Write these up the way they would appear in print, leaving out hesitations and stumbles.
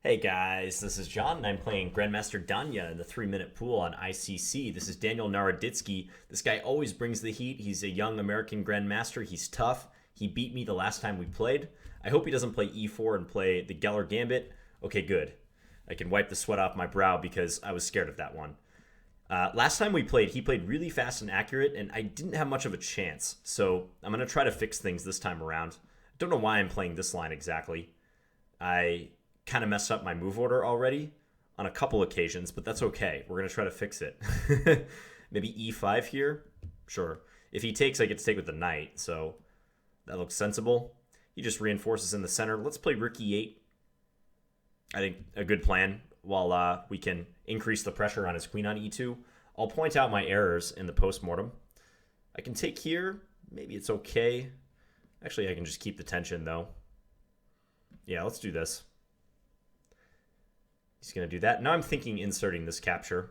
Hey guys, this is John, and I'm playing Grandmaster Danya in the 3-minute pool on ICC. This is Daniel Naroditsky. This guy always brings the heat. He's a young American Grandmaster. He's tough. He beat me the last time we played. I hope he doesn't play e4 and play the Geller Gambit. Okay, good. I can wipe the sweat off my brow because I was scared of that one. Last time we played, he played really fast and accurate, and I didn't have much of a chance. So I'm going to try to fix things this time around. I don't know why I'm playing this line exactly. I kind of messed up my move order already on a couple occasions, but that's okay. We're going to try to fix it. Maybe e5 here? Sure. If he takes, I get to take with the knight, so that looks sensible. He just reinforces in the center. Let's play rook e8. I think a good plan while we can increase the pressure on his queen on e2. I'll point out my errors in the postmortem. I can take here. Maybe it's okay. Actually, I can just keep the tension, though. Yeah, let's do this. He's going to do that. Now I'm thinking inserting this capture.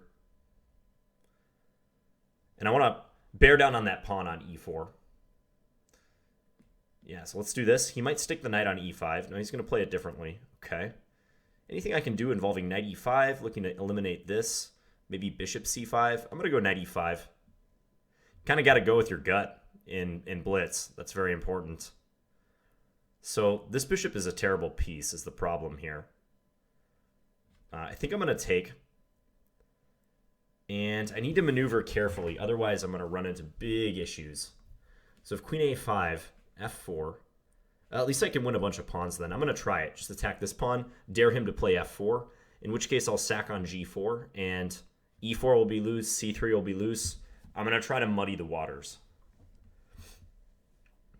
And I want to bear down on that pawn on e4. Yeah, so let's do this. He might stick the knight on e5. No, he's going to play it differently. Okay. Anything I can do involving knight e5, looking to eliminate this. Maybe bishop c5. I'm going to go knight e5. Kind of got to go with your gut in Blitz. That's very important. So this bishop is a terrible piece is the problem here. I think I'm going to take. And I need to maneuver carefully. Otherwise, I'm going to run into big issues. So if queen a5, f4. At least I can win a bunch of pawns then. I'm going to try it. Just attack this pawn. Dare him to play f4. In which case, I'll sack on g4. And e4 will be loose. c3 will be loose. I'm going to try to muddy the waters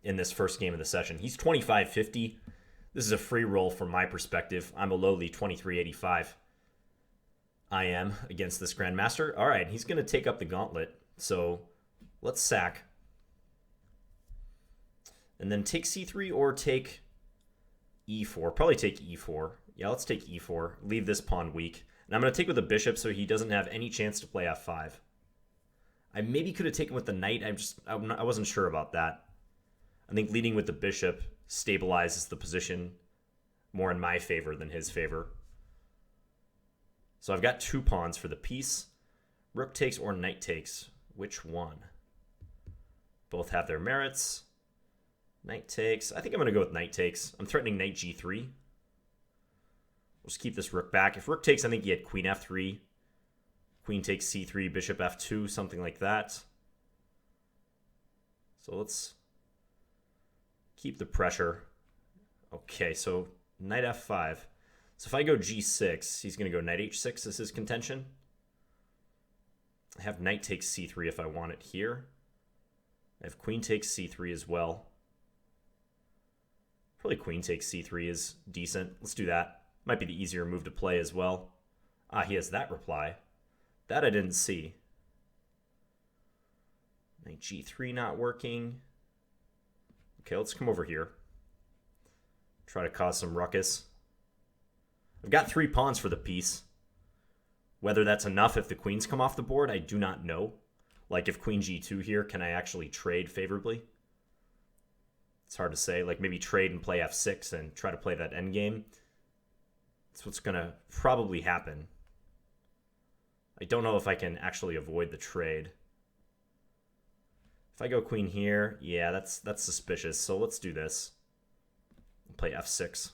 in this first game of the session. He's 25-50. This is a free roll from my perspective. I'm a lowly 23-85. I am against this Grandmaster. All right, he's going to take up the gauntlet. So let's sack. And then take c3 or take e4. Probably take e4. Yeah, let's take e4. Leave this pawn weak. And I'm going to take with the bishop so he doesn't have any chance to play f5. I maybe could have taken with the knight. I wasn't sure about that. I think leading with the bishop stabilizes the position more in my favor than his favor. So I've got two pawns for the piece. Rook takes or knight takes. Which one? Both have their merits. Knight takes. I think I'm going to go with knight takes. I'm threatening knight g3. We'll just keep this rook back. If rook takes, I think he had queen f3. Queen takes c3, bishop f2, something like that. So let's keep the pressure. Okay, so knight f5. So if I go g6, he's going to go knight h6 as his contention. I have knight takes c3 if I want it here. I have queen takes c3 as well. Probably queen takes c3 is decent. Let's do that. Might be the easier move to play as well. Ah, he has that reply. That I didn't see. Knight g3 not working. Okay, let's come over here. Try to cause some ruckus. I've got 3 pawns for the piece. Whether that's enough if the queens come off the board, I do not know. Like if queen g2 here, can I actually trade favorably? It's hard to say. Like maybe trade and play f6 and try to play that endgame. That's what's going to probably happen. I don't know if I can actually avoid the trade. If I go queen here, yeah, that's suspicious. So let's do this. Play f6.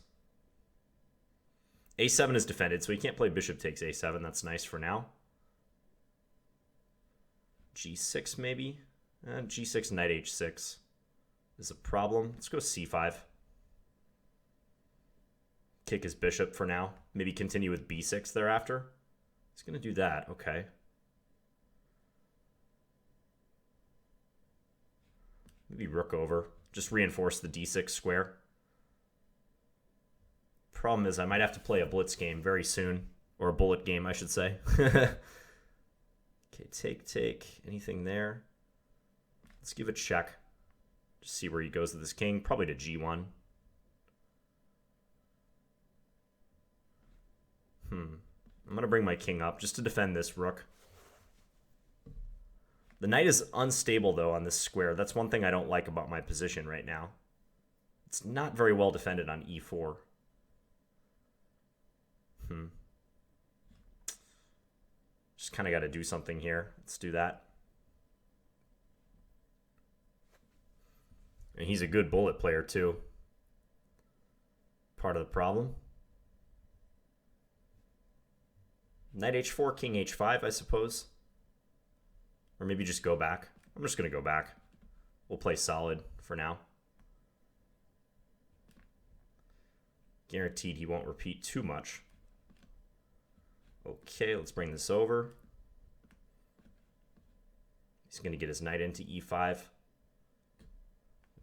a7 is defended, so he can't play bishop takes a7. That's nice for now. g6 maybe? G6, knight h6 is a problem. Let's go c5. Kick his bishop for now. Maybe continue with b6 thereafter. He's going to do that. Okay. Maybe rook over. Just reinforce the d6 square. Problem is I might have to play a blitz game very soon. Or a bullet game, I should say. Okay, take. Anything there? Let's give it a check. Just see where he goes with his king. Probably to g1. I'm going to bring my king up just to defend this rook. The knight is unstable, though, on this square. That's one thing I don't like about my position right now. It's not very well defended on e4. Just kind of got to do something here. Let's do that. And he's a good bullet player too. Part of the problem. Knight h4, king h5, I suppose. Or maybe just go back. I'm just going to go back. We'll play solid for now. Guaranteed he won't repeat too much. Okay, let's bring this over. He's going to get his knight into e5.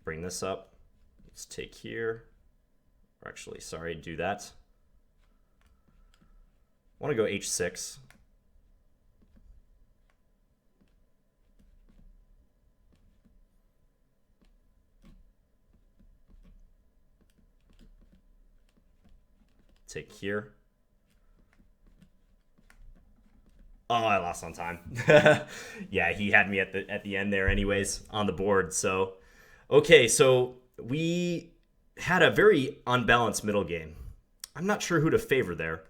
Bring this up. Let's take here. Or actually, sorry, do that. I want to go h6. Take here. Oh, I lost on time. Yeah, he had me at the end there anyways on the board. So, okay, so we had a very unbalanced middle game. I'm not sure who to favor there.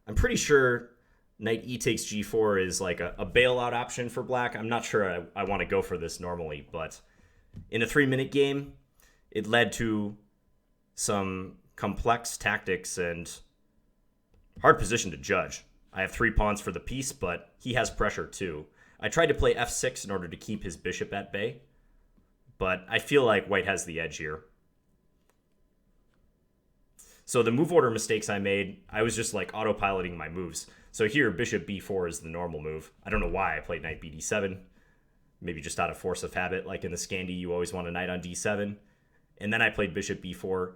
I'm pretty sure knight e takes g4 is like a bailout option for black. I'm not sure I want to go for this normally, but in a 3-minute game, it led to some complex tactics and hard position to judge. I have 3 pawns for the piece, but he has pressure too. I tried to play f6 in order to keep his bishop at bay, but I feel like white has the edge here. So the move order mistakes I made, I was just like autopiloting my moves. So here, bishop b4 is the normal move. I don't know why I played knight bd7. Maybe just out of force of habit, like in the Scandi, you always want a knight on d7. And then I played bishop b4.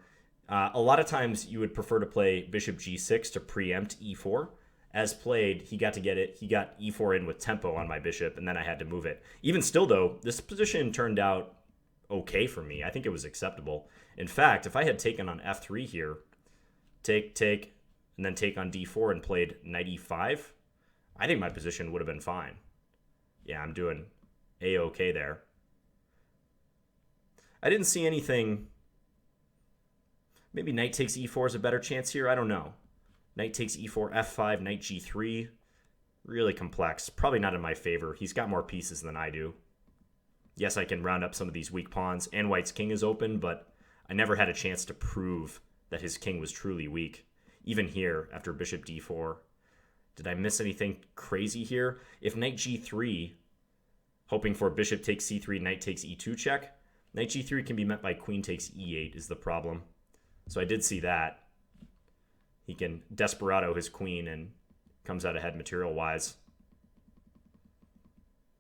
A lot of times you would prefer to play bishop g6 to preempt e4. As played, he got e4 in with tempo on my bishop, and then I had to move it. Even still, though, this position turned out okay for me. I think it was acceptable. In fact, if I had taken on f3 here, take, and then take on d4 and played knight e5, I think my position would have been fine. Yeah, I'm doing a-okay there. I didn't see anything. Maybe knight takes e4 is a better chance here. I don't know. Knight takes e4, f5, knight g3. Really complex. Probably not in my favor. He's got more pieces than I do. Yes, I can round up some of these weak pawns, and white's king is open, but I never had a chance to prove that his king was truly weak. Even here, after bishop d4. Did I miss anything crazy here? If knight g3, hoping for bishop takes c3, knight takes e2 check, knight g3 can be met by queen takes e8 is the problem. So I did see that. He can desperado his queen and comes out ahead material-wise.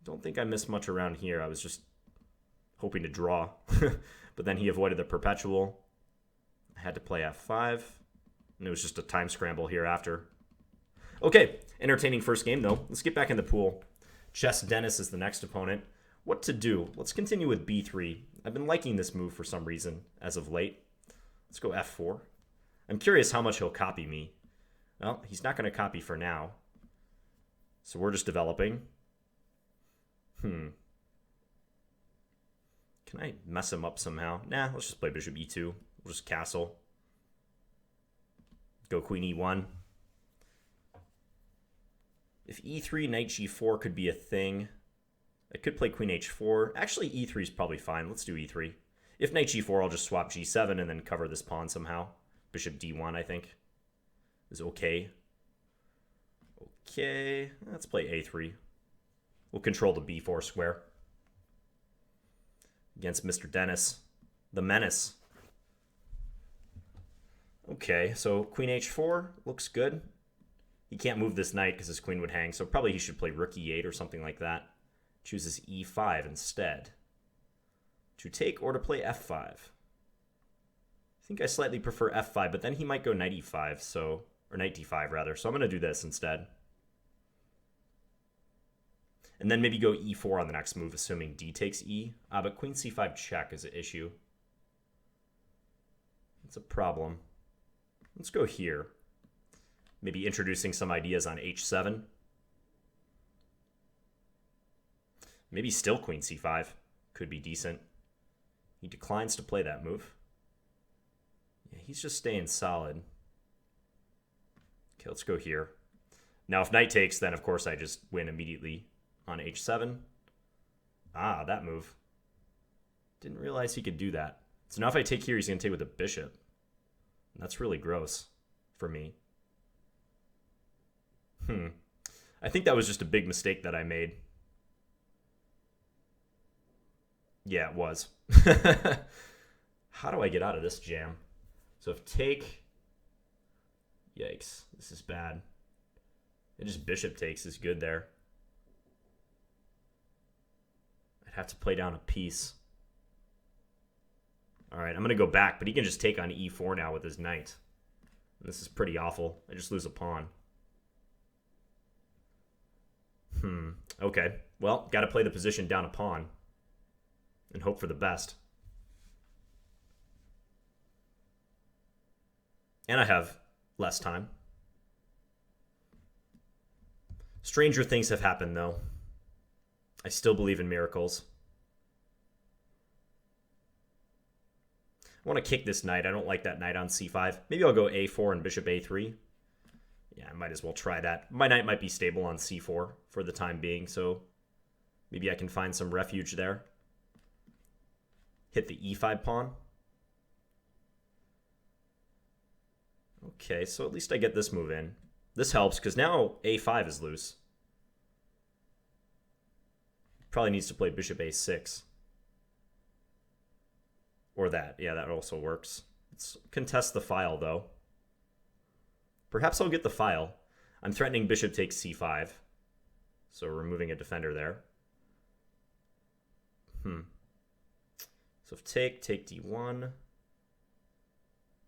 Don't think I missed much around here. I was just hoping to draw. But then he avoided the perpetual. I had to play f5. And it was just a time scramble here after. Okay, entertaining first game, though. Let's get back in the pool. ChessDennis is the next opponent. What to do? Let's continue with b3. I've been liking this move for some reason as of late. Let's go f4. I'm curious how much he'll copy me. Well, he's not going to copy for now. So we're just developing. Can I mess him up somehow? Nah, let's just play bishop e2. We'll just castle. Go queen e1. If e3, knight g4 could be a thing. I could play queen h4. Actually, e3 is probably fine. Let's do e3. If knight g4, I'll just swap g7 and then cover this pawn somehow. Bishop d1, I think, is okay. Okay, let's play a3. We'll control the b4 square. Against Mr. Dennis, the menace. Okay, so queen h4 looks good. He can't move this knight because his queen would hang, so probably he should play rook e8 or something like that. Chooses e5 instead. To take or to play f5. I think I slightly prefer f5, but then he might go knight e5, so, or knight d5 rather. So I'm going to do this instead. And then maybe go e4 on the next move, assuming d takes e. But queen c5 check is an issue. It's a problem. Let's go here. Maybe introducing some ideas on h7. Maybe still queen c5. Could be decent. He declines to play that move. Yeah, he's just staying solid. Okay, let's go here. Now, if knight takes, then of course I just win immediately on h7. Ah, that move. Didn't realize he could do that. So now if I take here, he's going to take with a bishop. That's really gross for me. I think that was just a big mistake that I made. Yeah, it was. How do I get out of this jam? So if take... Yikes, this is bad. It just bishop takes is good there. I'd have to play down a piece. All right, I'm going to go back, but he can just take on e4 now with his knight. And this is pretty awful. I just lose a pawn. Okay. Well, got to play the position down a pawn and hope for the best. And I have less time. Stranger things have happened, though. I still believe in miracles. I want to kick this knight. I don't like that knight on c5. Maybe I'll go a4 and bishop a3. Yeah, I might as well try that. My knight might be stable on c4 for the time being, so maybe I can find some refuge there. Hit the e5 pawn. Okay, so at least I get this move in. This helps, because now a5 is loose. Probably needs to play bishop a6. Or that. Yeah, that also works. Let's contest the file, though. Perhaps I'll get the file. I'm threatening bishop takes c5. So removing a defender there. So if take d1.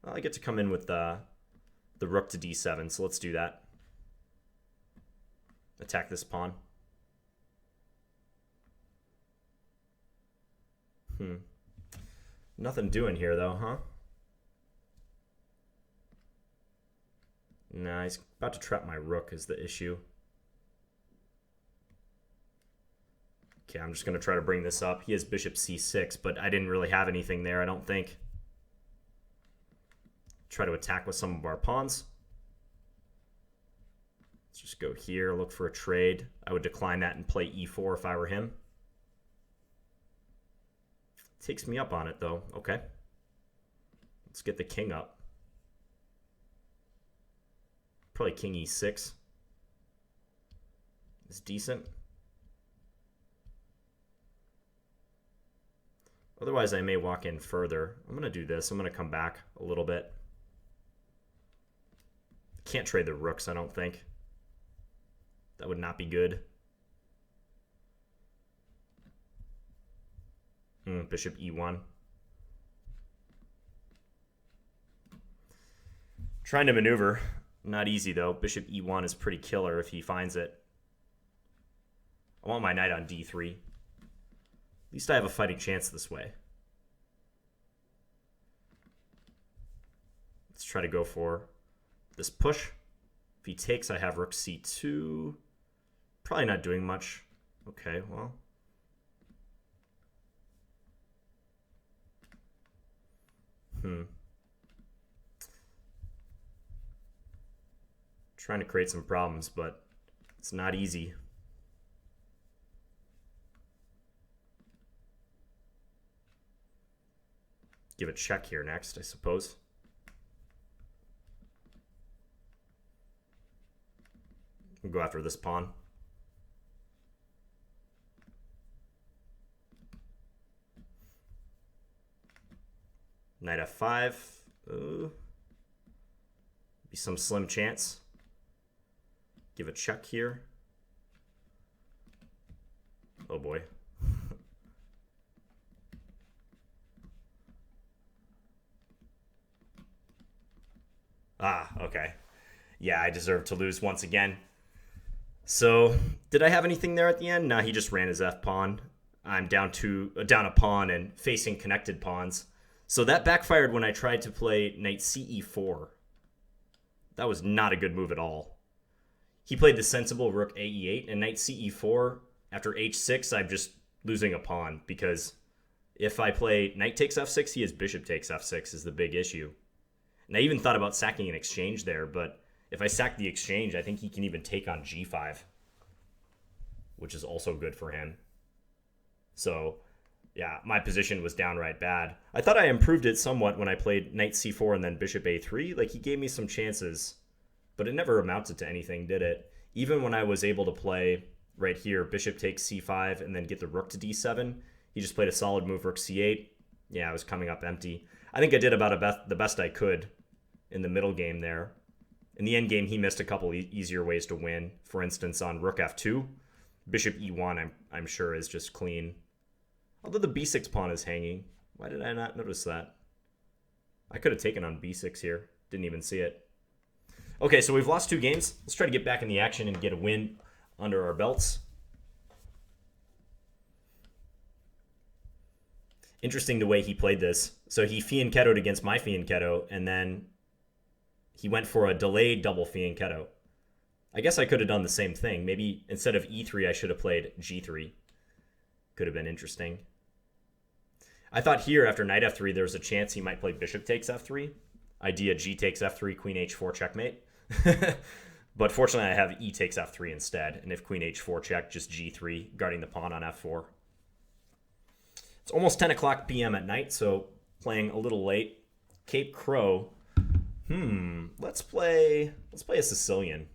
Well, I get to come in with the rook to d7, so let's do that. Attack this pawn. Nothing doing here, though, huh? Nah, he's about to trap my rook is the issue. Okay, I'm just going to try to bring this up. He has bishop c6, but I didn't really have anything there, I don't think. Try to attack with some of our pawns. Let's just go here, look for a trade. I would decline that and play e4 if I were him. Takes me up on it, though. Okay. Let's get the king up. Probably king e6. It's decent. Otherwise, I may walk in further. I'm going to do this. I'm going to come back a little bit. Can't trade the rooks, I don't think. That would not be good. Bishop e1. Trying to maneuver. Not easy, though. Bishop e1 is pretty killer if he finds it. I want my knight on d3. At least I have a fighting chance this way. Let's try to go for this push. If he takes, I have rook c2. Probably not doing much. Okay, well. Trying to create some problems, but it's not easy. Give a check here next, I suppose. We'll go after this pawn. Knight f5. Be some slim chance. Give a check here. Oh boy. Okay. Yeah, I deserve to lose once again. So, did I have anything there at the end? Nah, he just ran his f-pawn. I'm down a pawn and facing connected pawns. So that backfired when I tried to play knight ce4. That was not a good move at all. He played the sensible rook ae8 and knight ce4. After h6, I'm just losing a pawn because if I play knight takes f6, he has bishop takes f6 is the big issue. And I even thought about sacking an exchange there, but If I sack the exchange, I think he can even take on g5, which is also good for him. So, yeah, my position was downright bad. I thought I improved it somewhat when I played knight c4 and then bishop a3. Like, he gave me some chances, but it never amounted to anything, did it? Even when I was able to play right here, bishop takes c5 and then get the rook to d7, he just played a solid move, rook c8. Yeah, I was coming up empty. I think I did about the best I could in the middle game there. In the end game, he missed a couple easier ways to win. For instance, on rook f2, bishop e1, I'm sure is just clean. Although the b6 pawn is hanging. Why did I not notice that? I could have taken on b6 here. Didn't even see it. Okay, so we've lost 2 games. Let's try to get back in the action and get a win under our belts. Interesting the way he played this. So he fianchettoed against my fianchetto, and then he went for a delayed double fianchetto. I guess I could have done the same thing. Maybe instead of e3, I should have played g3. Could have been interesting. I thought here, after knight f3, there was a chance he might play bishop takes f3. Idea g takes f3, queen h4, checkmate. But fortunately, I have e takes f3 instead. And if queen h4 check, just g3, guarding the pawn on f4. It's almost 10 o'clock p.m. at night, so playing a little late. CapeCrow. Let's play a Sicilian.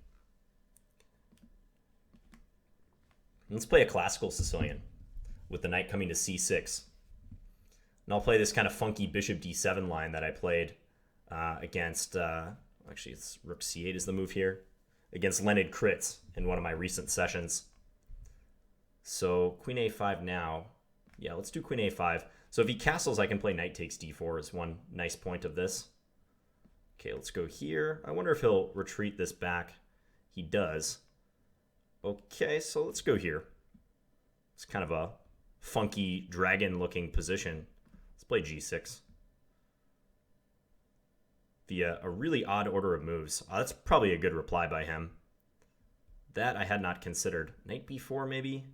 Let's play a classical Sicilian with the knight coming to c6. And I'll play this kind of funky bishop d7 line that I played against, actually it's rook c8 is the move here, against Leonid Kritz in one of my recent sessions. So queen a5 now. Yeah, let's do queen a5. So if he castles, I can play knight takes d4 is one nice point of this. Okay, let's go here. I wonder if he'll retreat this back. He does. Okay, so let's go here. It's kind of a funky dragon-looking position. Let's play g6. Via a really odd order of moves. That's probably a good reply by him. That I had not considered. Knight b4 maybe?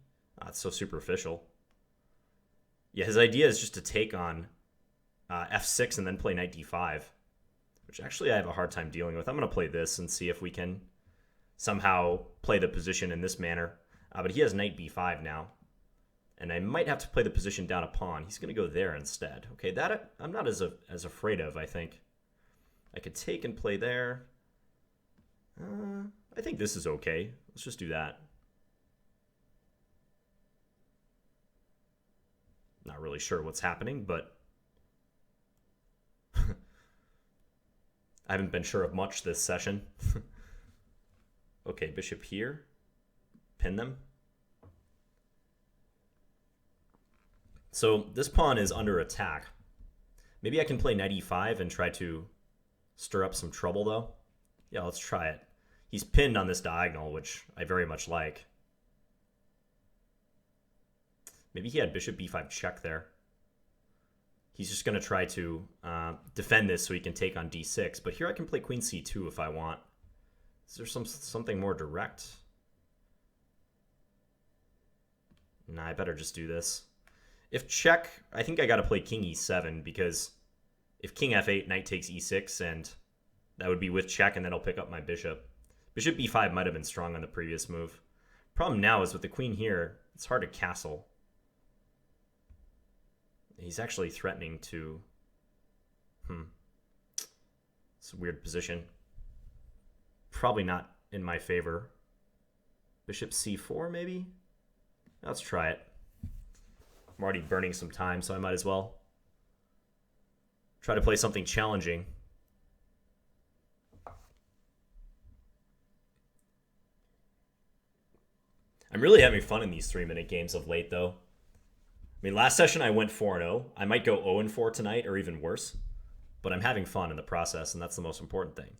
It's so superficial. Yeah, his idea is just to take on f6 and then play knight d5, which actually I have a hard time dealing with. I'm going to play this and see if we can somehow play the position in this manner. But he has knight b5 now, and I might have to play the position down a pawn. He's going to go there instead. Okay, that I'm not as afraid of, I think. I could take and play there. I think this is okay. Let's just do that. Not really sure what's happening, but I haven't been sure of much this session. Okay, bishop here. Pin them. So this pawn is under attack. Maybe I can play knight e5 and try to stir up some trouble, though. Yeah, let's try it. He's pinned on this diagonal, which I very much like. Maybe he had bishop b5 check there. He's just going to try to defend this so he can take on d6. But here I can play queen c2 if I want. Is there something more direct? Nah, I better just do this. If check, I think I got to play king e7, because if king f8, knight takes e6, and that would be with check, and then I'll pick up my bishop. Bishop b5 might have been strong on the previous move. Problem now is with the queen here, it's hard to castle. He's actually threatening to... It's a weird position. Probably not in my favor. Bishop c4, maybe? Let's try it. I'm already burning some time, so I might as well try to play something challenging. I'm really having fun in these 3-minute games of late, though. I mean, last session I went 4-0. I might go 0-4 tonight, or even worse. But I'm having fun in the process, and that's the most important thing.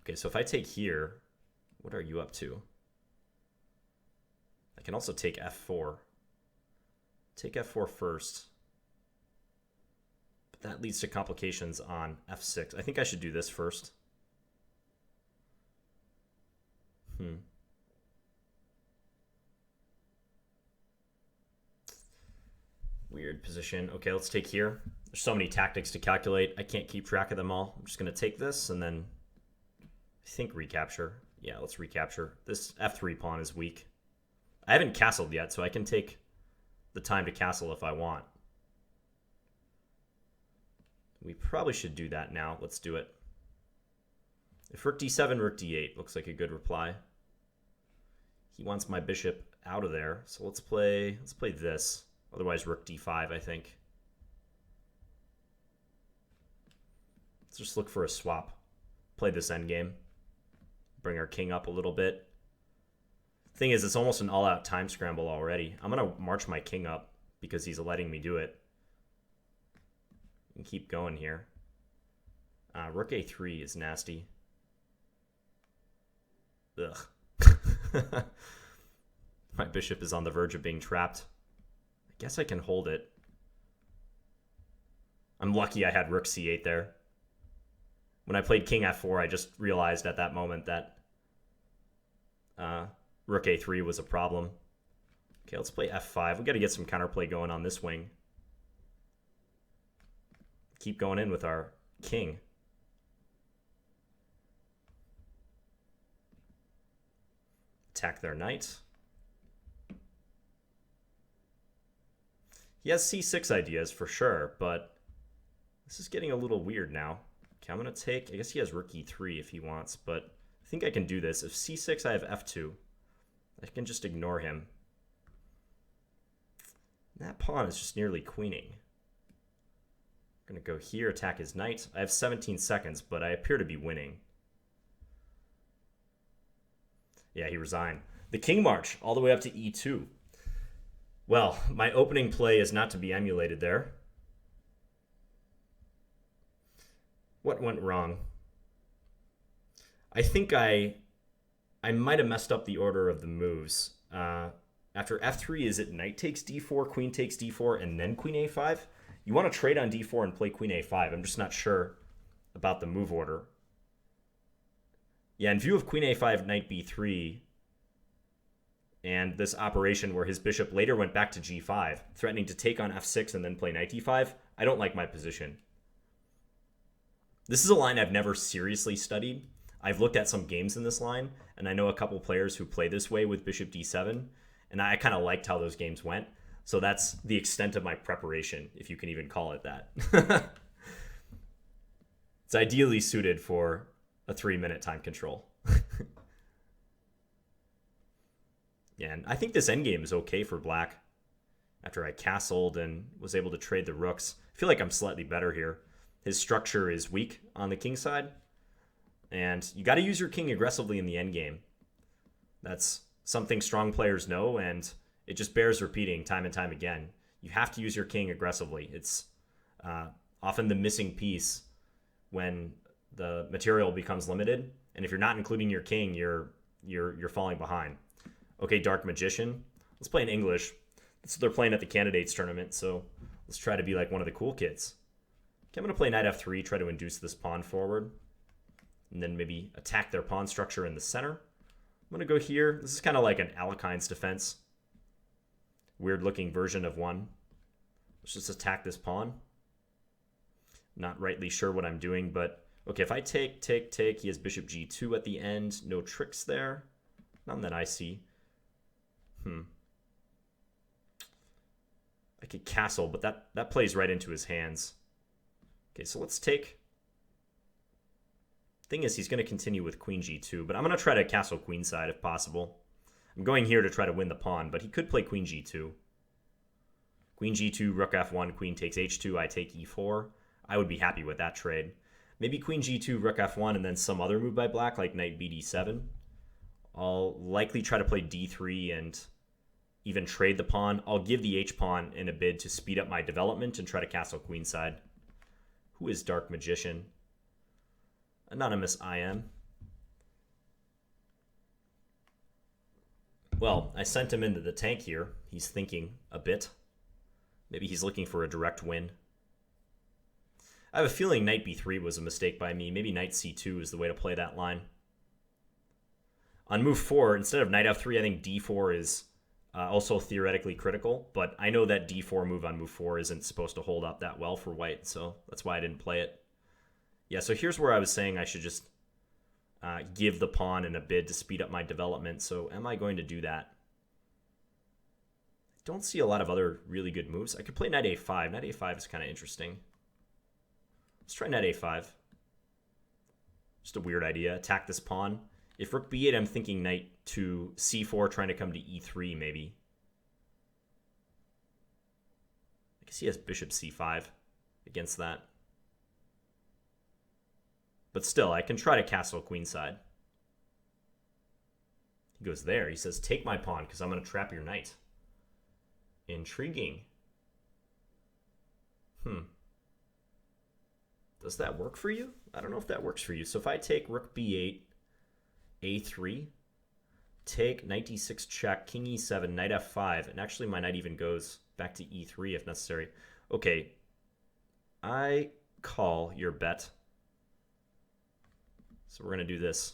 Okay, so if I take here, what are you up to? I can also take f4. Take f4 first. But that leads to complications on f6. I think I should do this first. Weird position. Okay, let's take here. There's so many tactics to calculate. I can't keep track of them all. I'm just going to take this, and then I I think recapture. Yeah, let's recapture. This f3 pawn is weak. I haven't castled yet, so I can take the time to castle if I want. We probably should do that now. Let's do it. If rook d7, rook d8 looks like a good reply. He wants my bishop out of there, so let's play this. Otherwise, rook d5, I think. Let's just look for a swap. Play this endgame. Bring our king up a little bit. Thing is, it's almost an all-out time scramble already. I'm going to march my king up because he's letting me do it. And keep going here. Rook a3 is nasty. Ugh. My bishop is on the verge of being trapped. I guess I can hold it. I'm lucky I had rook c8 there. When I played king f4, I just realized at that moment that rook a3 was a problem. Okay, let's play f5. We got to get some counterplay going on this wing. Keep going in with our king. Attack their knight. He has c6 ideas for sure, but this is getting a little weird now. Okay, I'm going to take... I guess he has rook e3 if he wants, but I think I can do this. If c6, I have f2. I can just ignore him. That pawn is just nearly queening. I'm going to go here, attack his knight. I have 17 seconds, but I appear to be winning. Yeah, he resigned. The king march all the way up to e2. Well, my opening play is not to be emulated there. What went wrong? I think I might have messed up the order of the moves. After f3, is it knight takes d4, queen takes d4, and then queen a5? You want to trade on d4 and play queen a5. I'm just not sure about the move order. Yeah, in view of queen a5, knight b3, and this operation where his bishop later went back to g5, threatening to take on f6 and then play knight d5, I don't like my position. This is a line I've never seriously studied. I've looked at some games in this line, and I know a couple players who play this way with bishop d7, and I kind of liked how those games went. So that's the extent of my preparation, if you can even call it that. It's ideally suited for a 3-minute time control. Yeah, and I think this endgame is okay for black. After I castled and was able to trade the rooks, I feel like I'm slightly better here. His structure is weak on the king side, and you got to use your king aggressively in the endgame. That's something strong players know, and it just bears repeating time and time again. You have to use your king aggressively. It's often the missing piece when the material becomes limited, and if you're not including your king, you're falling behind. Okay, DarkMagician. Let's play in English. That's what they're playing at the candidates tournament, so let's try to be like one of the cool kids. Okay, I'm going to play knight f3, try to induce this pawn forward, and then maybe attack their pawn structure in the center. I'm going to go here. This is kind of like an Alekhine's defense. Weird looking version of one. Let's just attack this pawn. Not rightly sure what I'm doing, but okay, if I take, he has bishop g2 at the end. No tricks there. None that I see. I could castle, but that plays right into his hands. Okay, so let's take. Thing is, he's going to continue with queen g2, but I'm going to try to castle queenside if possible. I'm going here to try to win the pawn, but he could play queen g2. Queen g2, rook f1, queen takes h2, I take e4. I would be happy with that trade. Maybe queen g2, rook f1, and then some other move by black, like knight bd7. I'll likely try to play d3 and even trade the pawn. I'll give the h-pawn in a bid to speed up my development and try to castle queenside. Who is DarkMagician? Anonymous IM. Well, I sent him into the tank here. He's thinking a bit. Maybe he's looking for a direct win. I have a feeling knight b3 was a mistake by me. Maybe knight c2 is the way to play that line. On move 4, instead of knight f3, I think d4 is also theoretically critical, but I know that d4 move on move 4 isn't supposed to hold up that well for white, so that's why I didn't play it. Yeah, so here's where I was saying I should just give the pawn in a bid to speed up my development. So am I going to do that? I don't see a lot of other really good moves. I could play knight a5. Knight a5 is kind of interesting. Let's try knight a5. Just a weird idea. Attack this pawn. If rook b8, I'm thinking knight to c4, trying to come to e3 maybe. I guess he has bishop c5 against that. But still, I can try to castle queenside. He goes there. He says, take my pawn because I'm going to trap your knight. Intriguing. Does that work for you? I don't know if that works for you. So if I take rook b8, a3, take knight d6 check, king e7, knight f5, and actually my knight even goes back to e3 if necessary. Okay, I call your bet. So we're going to do this.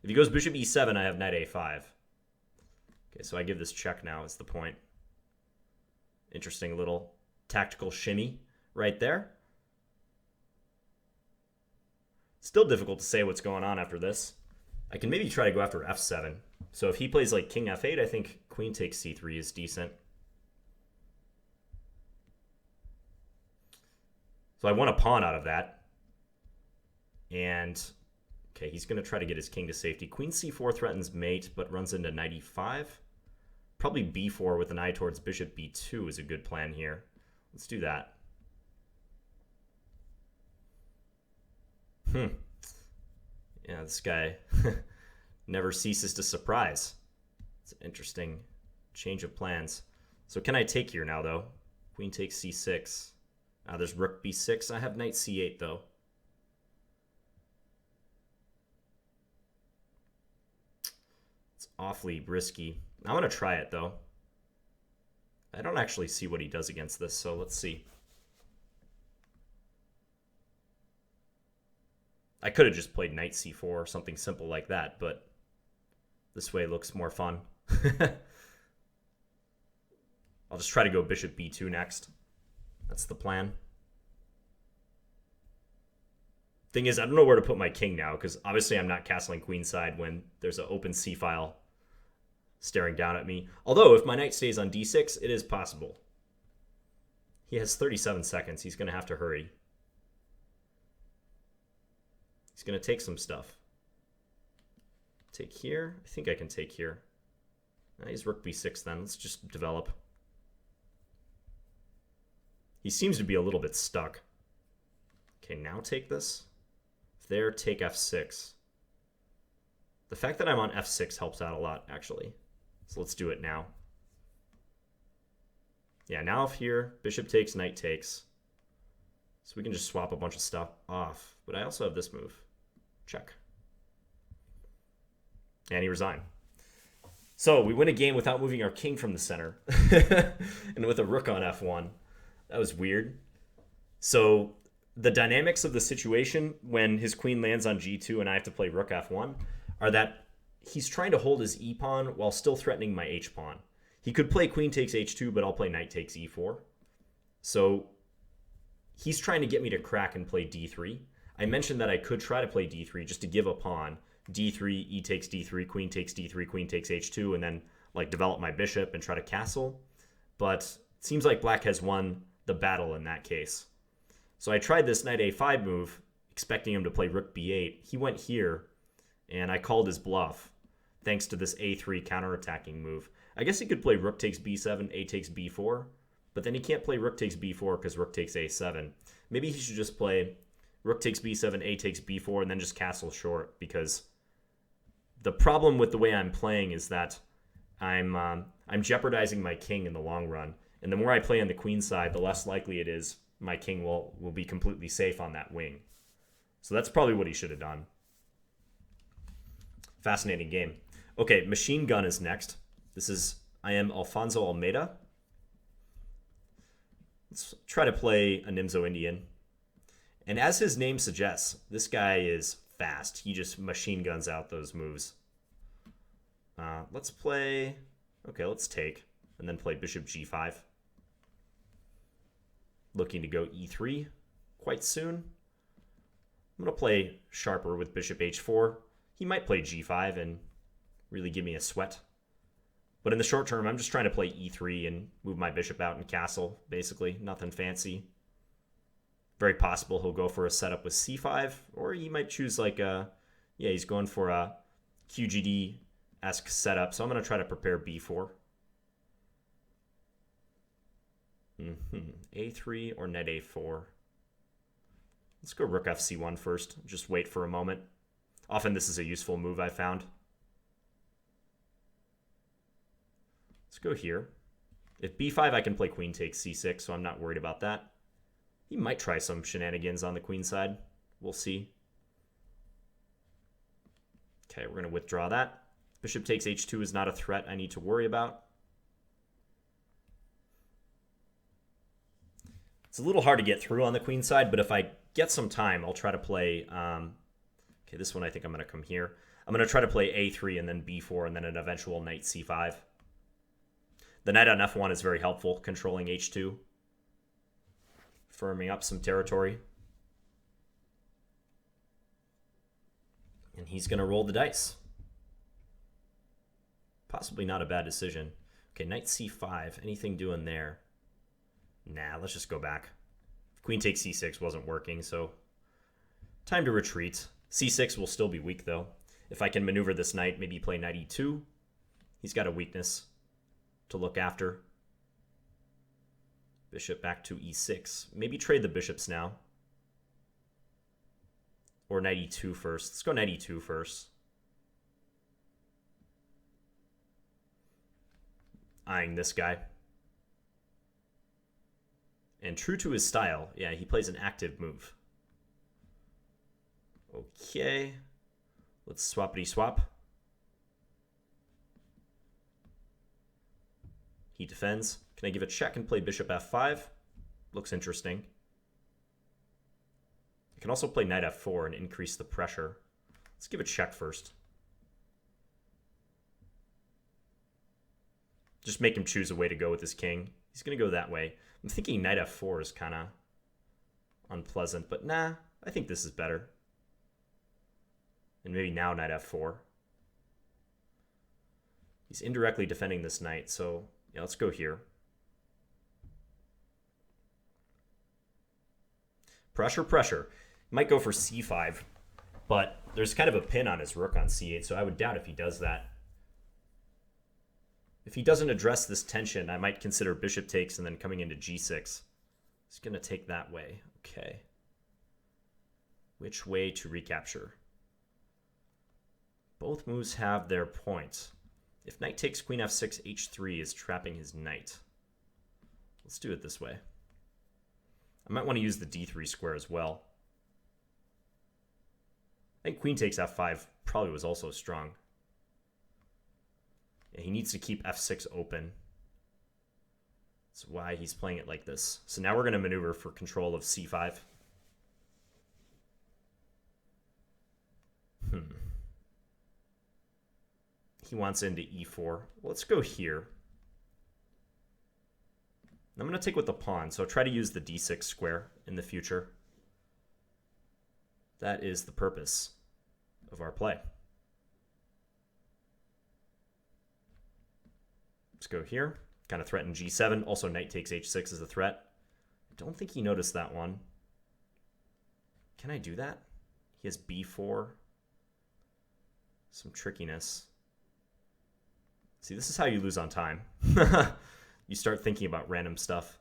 If he goes bishop e7, I have knight a5. Okay, so I give this check now is the point. Interesting little tactical shimmy right there. Still difficult to say what's going on after this. I can maybe try to go after f7. So if he plays like king f8, I think queen takes c3 is decent. So I want a pawn out of that. And, okay, he's going to try to get his king to safety. Queen c4 threatens mate, but runs into knight e5. Probably b4 with an eye towards bishop b2 is a good plan here. Let's do that. Yeah, this guy never ceases to surprise. It's an interesting change of plans. So can I take here now, though? Queen takes c6. There's rook b6. I have knight c8, though. It's awfully risky. I'm going to try it, though. I don't actually see what he does against this, so let's see. I could have just played knight c4 or something simple like that, but this way looks more fun. I'll just try to go bishop b2 next. That's the plan. Thing is, I don't know where to put my king now, because obviously I'm not castling queenside when there's an open c-file staring down at me. Although, if my knight stays on d6, it is possible. He has 37 seconds. He's going to have to hurry. He's going to take some stuff. Take here. I think I can take here. He's rook b6 then. Let's just develop. He seems to be a little bit stuck. Okay, now take this. There, take f6. The fact that I'm on f6 helps out a lot, actually. So let's do it now. Yeah, now if here, bishop takes, knight takes. So we can just swap a bunch of stuff off. But I also have this move. Check. And he resigned. So we win a game without moving our king from the center. And with a rook on f1. That was weird. So the dynamics of the situation when his queen lands on g2 and I have to play rook f1 are that he's trying to hold his e-pawn while still threatening my h-pawn. He could play queen takes h2, but I'll play knight takes e4. So he's trying to get me to crack and play d3. I mentioned that I could try to play d3 just to give a pawn. d3, e takes d3, queen takes d3, queen takes h2, and then like develop my bishop and try to castle. But it seems like black has won the battle in that case. So I tried this knight a5 move, expecting him to play rook b8. He went here, and I called his bluff, thanks to this a3 counterattacking move. I guess he could play rook takes b7, a takes b4, but then he can't play rook takes b4 because rook takes a7. Maybe he should just play rook takes b7, a takes b4, and then just castle short, because the problem with the way I'm playing is that I'm jeopardizing my king in the long run. And the more I play on the queen side, the less likely it is my king will be completely safe on that wing. So that's probably what he should have done. Fascinating game. Okay, machine gun is next. I am Alfonso Almeida. Let's try to play a Nimzo Indian. And as his name suggests, this guy is fast. He just machine guns out those moves. Let's play... Okay, let's take. And then play bishop g5. Looking to go e3 quite soon. I'm going to play sharper with bishop h4. He might play g5 and really give me a sweat. But in the short term, I'm just trying to play e3 and move my bishop out and castle, basically. Nothing fancy. Very possible he'll go for a setup with c5, or he might choose like a... Yeah, he's going for a QGD-esque setup, so I'm going to try to prepare b4. A3 or knight a4. Let's go rook fc1 first. Just wait for a moment. Often this is a useful move, I found. Let's go here. If b5, I can play queen takes c6, so I'm not worried about that. He might try some shenanigans on the queen side. We'll see. Okay, we're going to withdraw that. Bishop takes h2 is not a threat I need to worry about. It's a little hard to get through on the queen side, but if I get some time, I'll try to play... okay, this one I think I'm going to come here. I'm going to try to play a3 and then b4 and then an eventual knight c5. The knight on f1 is very helpful, controlling h2. Firming up some territory. And he's going to roll the dice. Possibly not a bad decision. Okay, knight c5. Anything doing there? Nah, let's just go back. Queen takes c6 wasn't working, so time to retreat. c6 will still be weak, though. If I can maneuver this knight, maybe play knight e2. He's got a weakness to look after. Bishop back to e6. Maybe trade the bishops now. Or knight e2 first. Let's go knight e2 first. Eyeing this guy. And true to his style, yeah, he plays an active move. Okay. Let's swappity swap. He defends. Can I give a check and play bishop f5? Looks interesting. I can also play knight f4 and increase the pressure. Let's give a check first. Just make him choose a way to go with his king. He's going to go that way. I'm thinking knight f4 is kind of unpleasant, but nah, I think this is better. And maybe now knight f4. He's indirectly defending this knight, so yeah, let's go here. Pressure, pressure. Might go for c5, but there's kind of a pin on his rook on c8, so I would doubt if he does that. If he doesn't address this tension, I might consider bishop takes and then coming into g6. He's going to take that way. Okay. Which way to recapture? Both moves have their points. If knight takes queen f6, h3 is trapping his knight. Let's do it this way. I might want to use the d3 square as well. I think queen takes f5 probably was also strong. Yeah, he needs to keep f6 open. That's why he's playing it like this. So now we're going to maneuver for control of c5. He wants into e4. Let's go here. I'm going to take with the pawn, so try to use the d6 square in the future. That is the purpose of our play. Let's go here. Kind of threaten g7. Also, knight takes h6 is a threat. I don't think he noticed that one. Can I do that? He has b4. Some trickiness. See, this is how you lose on time. You start thinking about random stuff.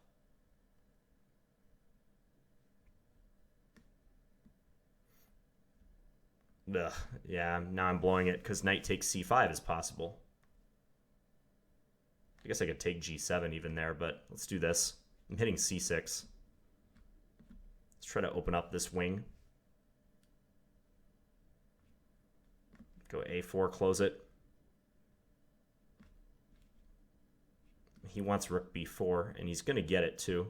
Ugh, yeah, now I'm blowing it because knight takes c5 is possible. I guess I could take g7 even there, but let's do this. I'm hitting c6. Let's try to open up this wing. Go a4, close it. He wants rook b4, and he's going to get it too.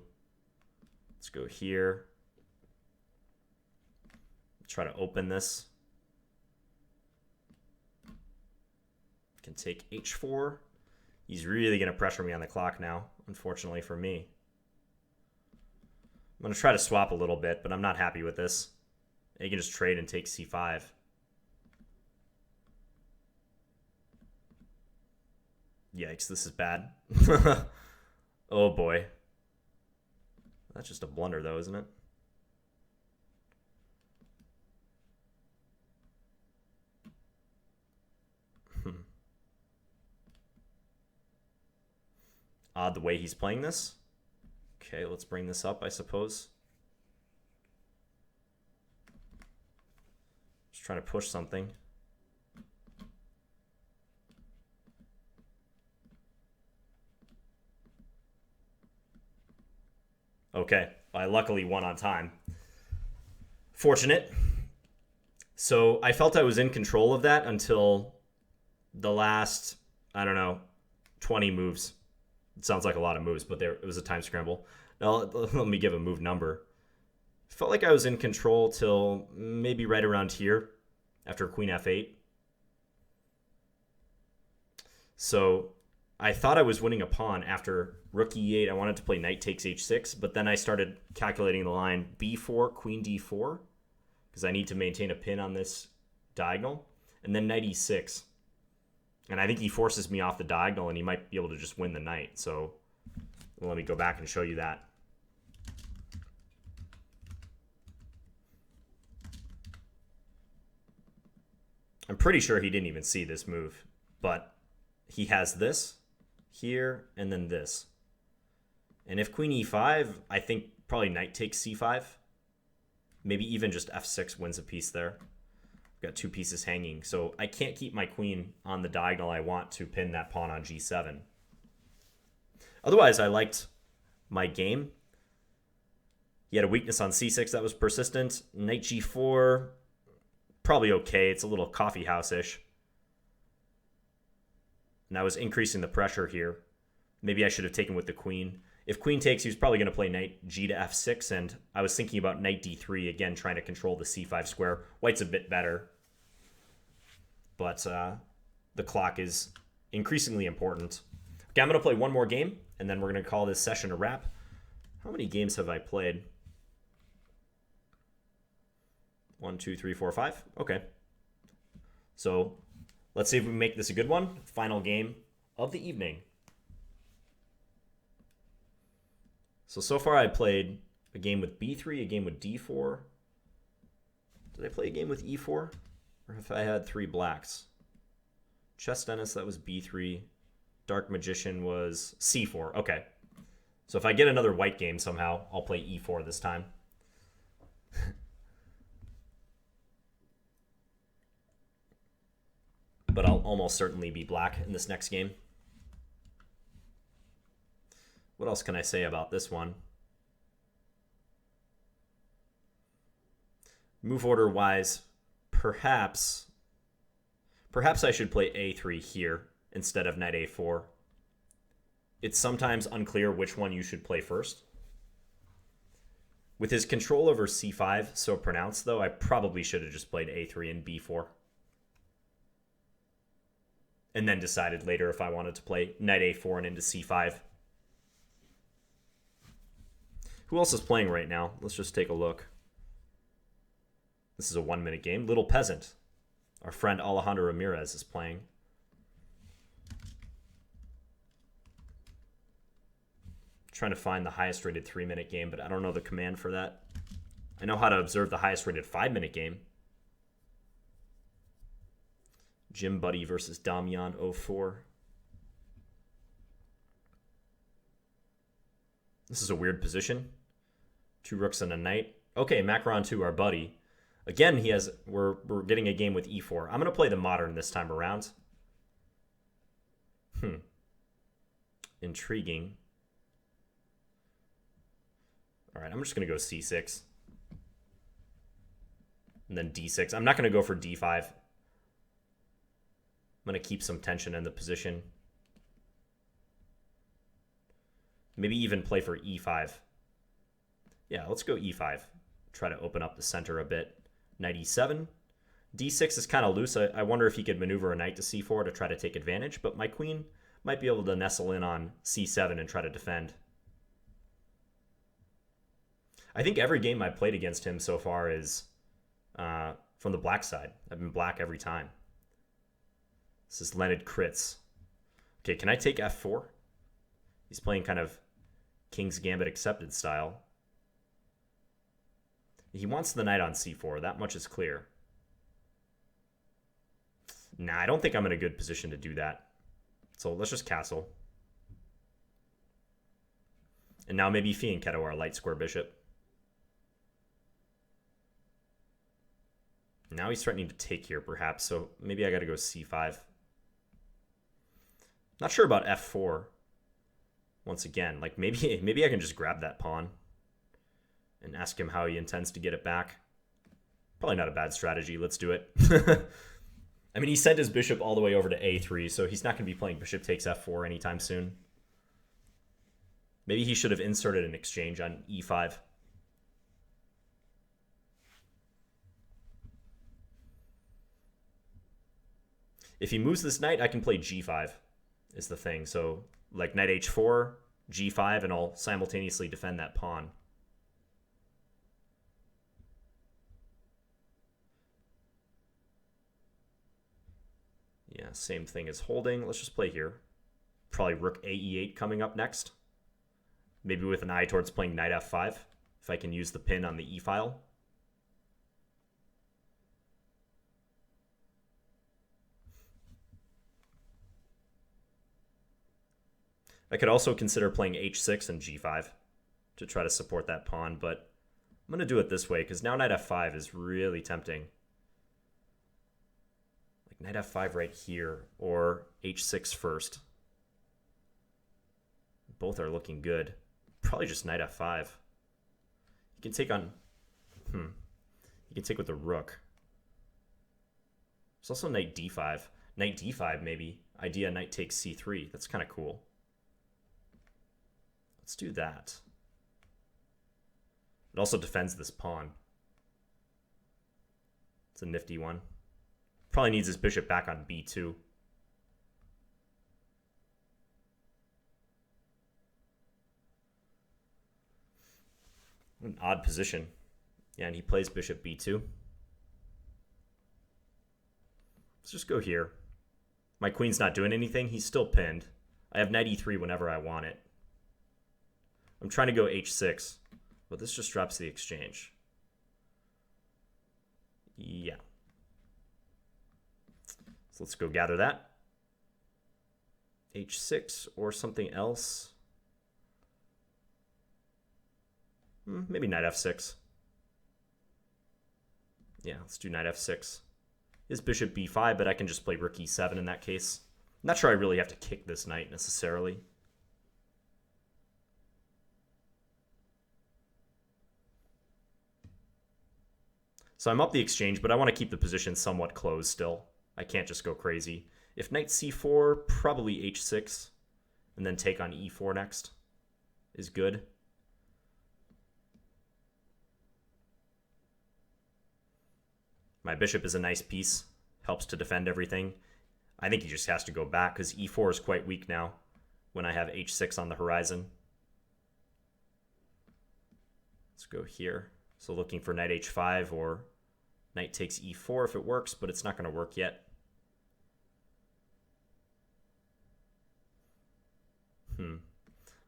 Let's go here. Try to open this. Can take h4. He's really going to pressure me on the clock now, unfortunately for me. I'm going to try to swap a little bit, but I'm not happy with this. You can just trade and take c5. Yikes, this is bad. Oh boy. That's just a blunder though, isn't it? Odd the way he's playing this. Okay, let's bring this up, I suppose. Just trying to push something. Okay, I luckily won on time. Fortunate. So I felt I was in control of that until the last, I don't know, 20 moves. It sounds like a lot of moves, but it was a time scramble. Now, let me give a move number. Felt like I was in control till maybe right around here after queen f8. So I thought I was winning a pawn after rook e8. I wanted to play knight takes h6, but then I started calculating the line b4, queen d4, because I need to maintain a pin on this diagonal, and then knight e6. And I think he forces me off the diagonal, and he might be able to just win the knight. So let me go back and show you that. I'm pretty sure he didn't even see this move, but he has this here and then this. And if queen e5, I think probably knight takes c5. Maybe even just f6 wins a piece there. Got two pieces hanging, so I can't keep my queen on the diagonal. I want to pin that pawn on g7. Otherwise, I liked my game. He had a weakness on c6 that was persistent. Knight g4, probably okay. It's a little coffee house-ish. And I was increasing the pressure here. Maybe I should have taken with the queen. If queen takes, he was probably going to play knight g to f6, and I was thinking about knight d3, again, trying to control the c5 square. White's a bit better, but the clock is increasingly important. Okay, I'm going to play one more game, and then we're going to call this session a wrap. How many games have I played? 1, 2, 3, 4, 5. Okay. So let's see if we make this a good one. Final game of the evening. So far I played a game with b3, a game with d4. Did I play a game with e4? Or if I had 3 blacks? Chess Dennis, that was b3. DarkMagician was c4. Okay. So if I get another white game somehow, I'll play e4 this time. But I'll almost certainly be black in this next game. What else can I say about this one? Move order wise, perhaps I should play a3 here instead of knight a4. It's sometimes unclear which one you should play first. With his control over c5 so pronounced, though, I probably should have just played a3 and b4. And then decided later if I wanted to play knight a4 and into c5. Who else is playing right now? Let's just take a look. This is a 1-minute game. Little Peasant. Our friend Alejandro Ramirez is playing. Trying to find the highest rated 3-minute game, but I don't know the command for that. I know how to observe the highest rated 5-minute game. Jim Buddy versus Damian 04. This is a weird position. 2 rooks and a knight. Okay, Macron 2, our buddy. Again, we're getting a game with e4. I'm going to play the modern this time around. Intriguing. All right, I'm just going to go c6. And then d6. I'm not going to go for d5. I'm going to keep some tension in the position. Maybe even play for e5. Yeah, let's go e5. Try to open up the center a bit. Knight e7. d6 is kind of loose. I wonder if he could maneuver a knight to c4 to try to take advantage, but my queen might be able to nestle in on c7 and try to defend. I think every game I've played against him so far is from the black side. I've been black every time. This is Leonid Kritz. Okay, can I take f4? He's playing kind of King's Gambit accepted style. He wants the knight on c4. That much is clear. Nah, I don't think I'm in a good position to do that. So let's just castle. And now maybe fianchetto our light square bishop. Now he's threatening to take here, perhaps. So maybe I got to go c5. Not sure about f4. Once again, like maybe I can just grab that pawn and ask him how he intends to get it back. Probably not a bad strategy. Let's do it. I mean, he sent his bishop all the way over to a3, so he's not going to be playing bishop takes f4 anytime soon. Maybe he should have inserted an exchange on e5. If he moves this knight, I can play g5 is the thing. So like knight h4, g5, and I'll simultaneously defend that pawn. Yeah, same thing as holding. Let's just play here. Probably rook ae8 coming up next. Maybe with an eye towards playing knight f5, if I can use the pin on the e-file. I could also consider playing h6 and g5 to try to support that pawn, but I'm going to do it this way because now knight f5 is really tempting. Like knight f5 right here or h6 first. Both are looking good. Probably just knight f5. You can take on... You can take with the rook. There's also knight d5. Knight d5 maybe. Idea knight takes c3. That's kind of cool. Let's do that. It also defends this pawn. It's a nifty one. Probably needs his bishop back on b2. An odd position. Yeah, and he plays bishop b2. Let's just go here. My queen's not doing anything. He's still pinned. I have knight e3 whenever I want it. I'm trying to go h6, but this just drops the exchange. Yeah. So let's go gather that. h6 or something else. Maybe knight f6. Yeah, let's do knight f6. His bishop b5, but I can just play rook e7 in that case. I'm not sure I really have to kick this knight necessarily. So I'm up the exchange, but I want to keep the position somewhat closed still. I can't just go crazy. If knight c4, probably h6, and then take on e4 next is good. My bishop is a nice piece. Helps to defend everything. I think he just has to go back because e4 is quite weak now when I have h6 on the horizon. Let's go here. So looking for knight h5 or knight takes e4 if it works, but it's not going to work yet. I'm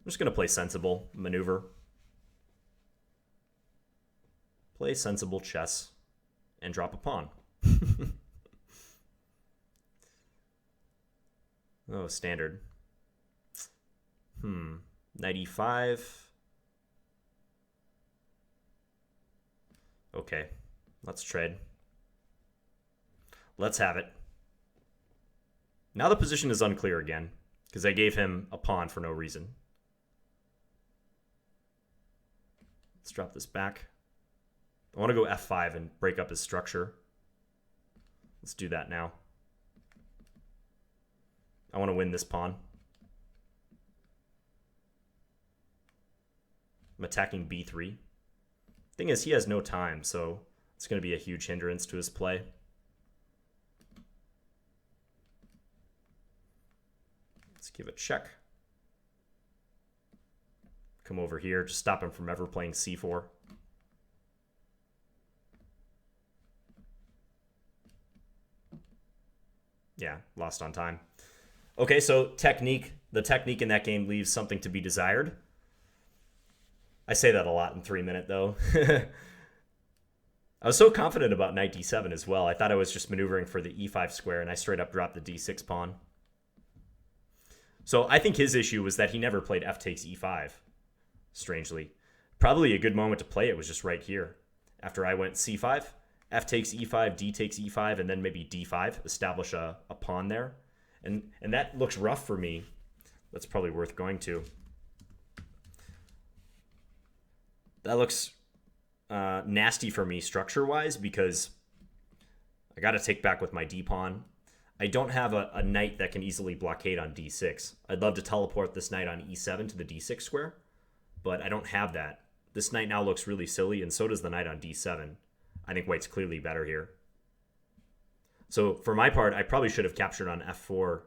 just going to play sensible maneuver. Play sensible chess and drop a pawn. Oh, standard. Knight e5. Okay, let's trade. Let's have it. Now the position is unclear again, because I gave him a pawn for no reason. Let's drop this back. I want to go f5 and break up his structure. Let's do that now. I want to win this pawn. I'm attacking b3. Thing is, he has no time, so it's going to be a huge hindrance to his play. Let's give a check. Come over here, just stop him from ever playing c4. Yeah, lost on time. Okay, so the technique in that game leaves something to be desired. I say that a lot in 3-minute, though. I was so confident about knight d7 as well. I thought I was just maneuvering for the e5 square, and I straight up dropped the d6 pawn. So I think his issue was that he never played f takes e5, strangely. Probably a good moment to play it was just right here. After I went c5, f takes e5, d takes e5, and then maybe d5, establish a pawn there. And that looks rough for me. That's probably worth going to. That looks nasty for me structure-wise because I got to take back with my d-pawn. I don't have a knight that can easily blockade on d6. I'd love to teleport this knight on e7 to the d6 square, but I don't have that. This knight now looks really silly, and so does the knight on d7. I think white's clearly better here. So for my part, I probably should have captured on f4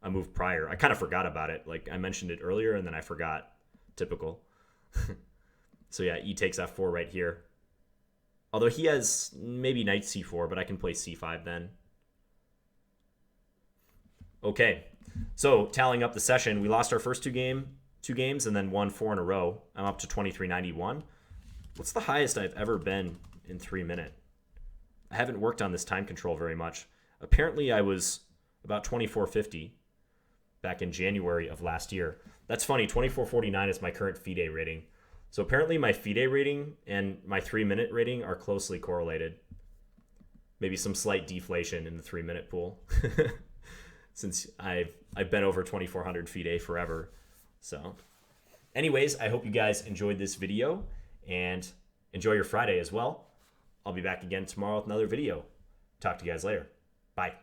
a move prior. I kind of forgot about it. Like I mentioned it earlier, and then I forgot. Typical. So yeah, e takes f4 right here. Although he has maybe knight c4, but I can play c5 then. Okay, so tallying up the session, we lost our first two games and then won 4 in a row. I'm up to 2391. What's the highest I've ever been in 3-minute? I haven't worked on this time control very much. Apparently I was about 2450 back in January of last year. That's funny, 2449 is my current FIDE rating. So apparently my FIDE rating and my 3-minute rating are closely correlated. Maybe some slight deflation in the 3-minute pool. Since I've been over 2400 FIDE forever. So anyways, I hope you guys enjoyed this video and enjoy your Friday as well. I'll be back again tomorrow with another video. Talk to you guys later. Bye.